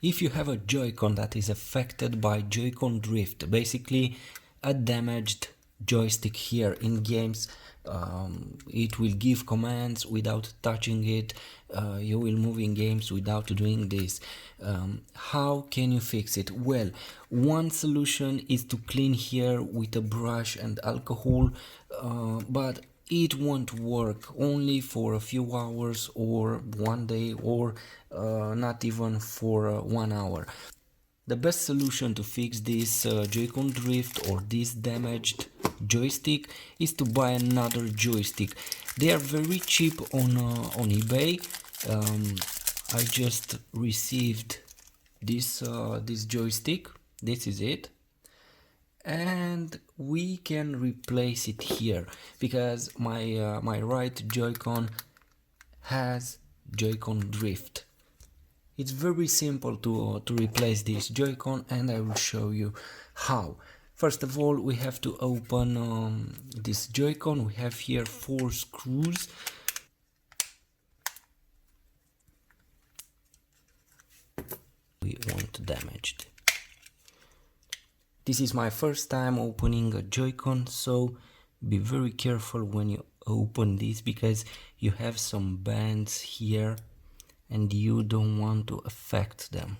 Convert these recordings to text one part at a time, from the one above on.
If you have a joycon that is affected by joycon drift, basically a damaged joystick here in games, it will give commands without touching it. You will move in games without doing this. How can you fix it? Well, one solution is to clean here with a brush and alcohol, but it won't work, only for a few hours or one day, or not even for 1 hour. The best solution to fix this joycon drift or this damaged joystick is to buy another joystick. They are very cheap on eBay. I just received this joystick. This is it, and we can replace it here because my right joycon has joycon drift. It's very simple to replace this joycon, and I will show you how. First of all, we have to open this joycon. We have here 4 screws. We want damaged. This is my first time opening a joycon, so be very careful when you open this because you have some bands here and you don't want to affect them.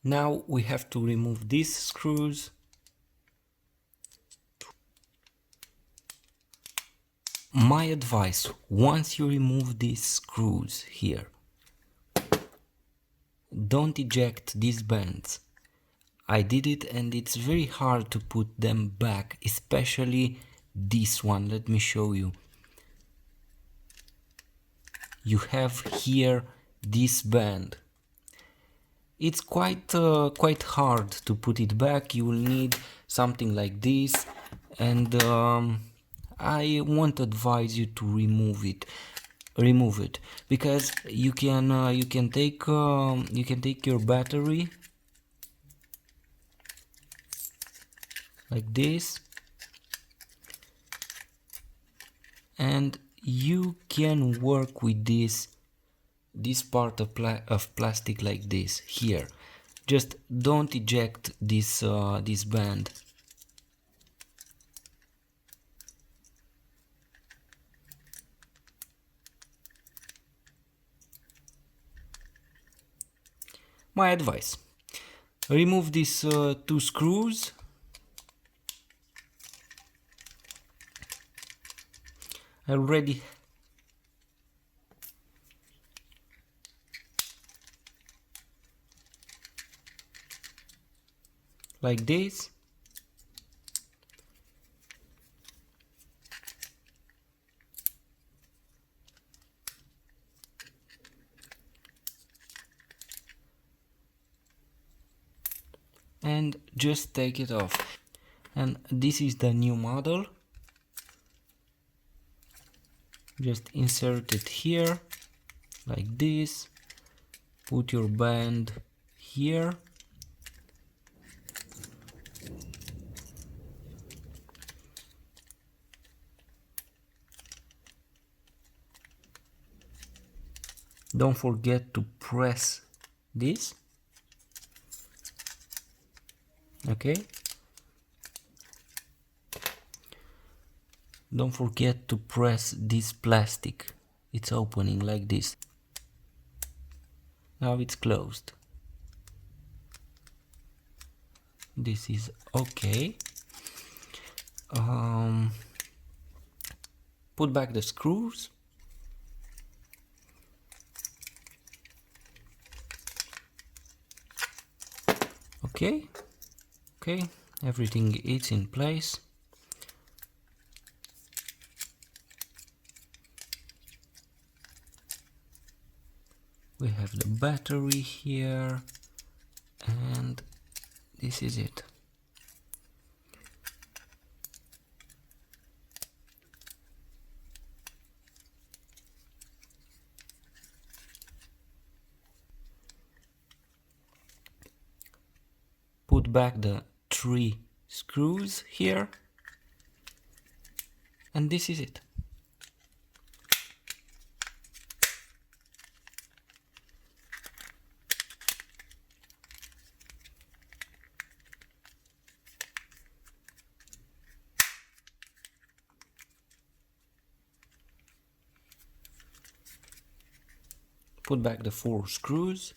Now we have to remove these screws. My advice, once you remove these screws here, don't eject these bands. I did it and it's very hard to put them back, especially this one. Let me show you. You have here this band. It's quite hard to put it back. You will need something like this, and I won't advise you to remove it because you can take your battery like this, and you can work with this part of plastic like this here. Just don't eject this band. My advice, remove these 2 screws. I already like this. And just take it off. And this is the new model. Just insert it here like this. Put your band here. Don't forget to press this. Okay. Don't forget to press this plastic. It's opening like this. Now it's closed. This is okay. Put back the screws. Okay, everything is in place. We have the battery here, and this is it. Put back the 3 screws here, and this is it. put back the 4 screws